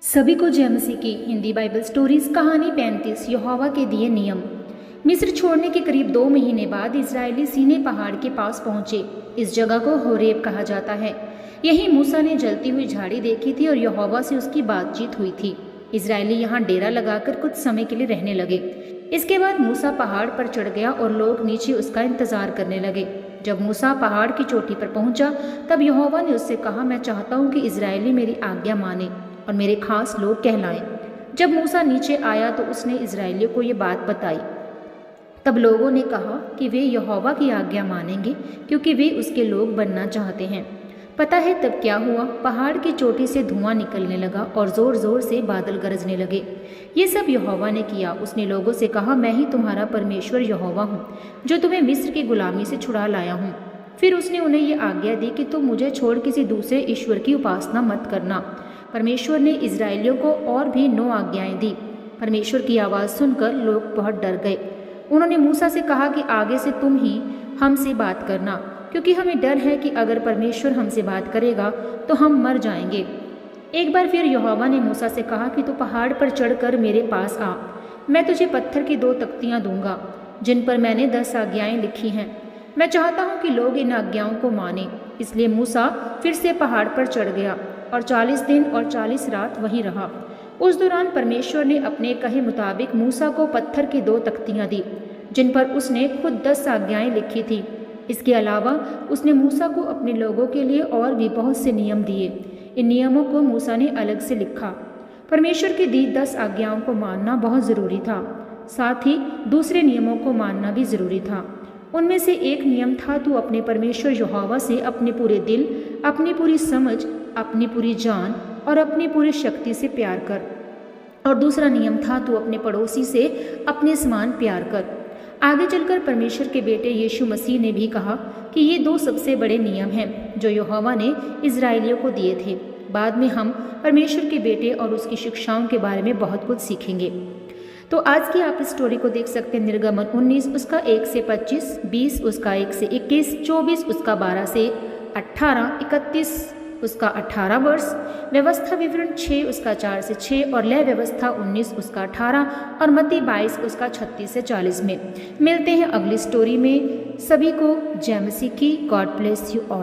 सभी को जय मसीह की हिंदी बाइबल स्टोरीज कहानी 35 यहोवा के दिए नियम। मिस्र छोड़ने के करीब 2 महीने बाद इजरायली सीने पहाड़ के पास पहुंचे। इस जगह को होरेब कहा जाता है। यहीं मूसा ने जलती हुई झाड़ी देखी थी और यहोवा से उसकी बातचीत हुई थी। इजरायली यहाँ डेरा लगाकर कुछ समय के लिए रहने लगे। इसके बाद मूसा पहाड़ पर चढ़ गया और लोग नीचे उसका इंतजार करने लगे। जब मूसा पहाड़ की चोटी पर पहुंचा तब यहोवा ने उससे कहा, मैं चाहता हूँ कि इजरायली मेरी आज्ञा माने और मेरे खास लोग कहलाएं। जब मूसा नीचे आया तो उसने इजरायलियों को ये बात बताई। तब लोगों ने कहा कि वे यहोवा की आज्ञा मानेंगे क्योंकि वे उसके लोग बनना चाहते हैं। पता है तब क्या हुआ? पहाड़ की चोटी से धुआं निकलने लगा और जोर जोर से बादल गरजने लगे। ये सब यहोवा ने किया। उसने लोगों से कहा, मैं ही तुम्हारा परमेश्वर यहोवा हूँ जो तुम्हें मिस्र की गुलामी से छुड़ा लाया हूँ। फिर उसने उन्हें ये आज्ञा दी कि तुम मुझे छोड़ किसी दूसरे ईश्वर की उपासना मत करना। परमेश्वर ने इजरायलियों को और भी 9 आज्ञाएं दी। परमेश्वर की आवाज़ सुनकर लोग बहुत डर गए। उन्होंने मूसा से कहा कि आगे से तुम ही हमसे बात करना, क्योंकि हमें डर है कि अगर परमेश्वर हमसे बात करेगा तो हम मर जाएंगे। एक बार फिर यहोवा ने मूसा से कहा कि तू पहाड़ पर चढ़कर मेरे पास आ। मैं तुझे पत्थर की 2 तख्तियाँ दूंगा जिन पर मैंने 10 आज्ञाएं लिखी हैं। मैं चाहता हूँ कि लोग इन आज्ञाओं को माने। इसलिए मूसा फिर से पहाड़ पर चढ़ गया और 40 दिन और 40 रात वहीं रहा। उस दौरान परमेश्वर ने अपने कहे मुताबिक मूसा को पत्थर की 2 तख्तियाँ दी जिन पर उसने खुद 10 आज्ञाएं लिखी थी। इसके अलावा उसने मूसा को अपने लोगों के लिए और भी बहुत से नियम दिए। इन नियमों को मूसा ने अलग से लिखा। परमेश्वर की दी 10 आज्ञाओं को मानना बहुत ज़रूरी था। साथ ही दूसरे नियमों को मानना भी ज़रूरी था। उनमें से एक नियम था, तू अपने परमेश्वर यहोवा से अपने पूरे दिल, अपनी पूरी समझ, अपनी पूरी जान और अपनी पूरी शक्ति से प्यार कर। और दूसरा नियम था, तू अपने पड़ोसी से अपने समान प्यार कर। आगे चलकर परमेश्वर के बेटे यीशु मसीह ने भी कहा कि ये 2 सबसे बड़े नियम हैं जो यहोवा ने इजरायलियों को दिए थे। बाद में हम परमेश्वर के बेटे और उसकी शिक्षाओं के बारे में बहुत कुछ सीखेंगे। तो आज की आप इस स्टोरी को देख सकते हैं। निर्गमन 19 उसका 1 से 25, 20 उसका 1 से 21, 24 उसका 12 से 18, 31 उसका 18 वर्ष, व्यवस्था विवरण 6 उसका 4 से 6 और लय व्यवस्था 19 उसका 18 और मत्ती 22 उसका 36 से 40 में। मिलते हैं अगली स्टोरी में। सभी को जय मसीह की। God bless you all.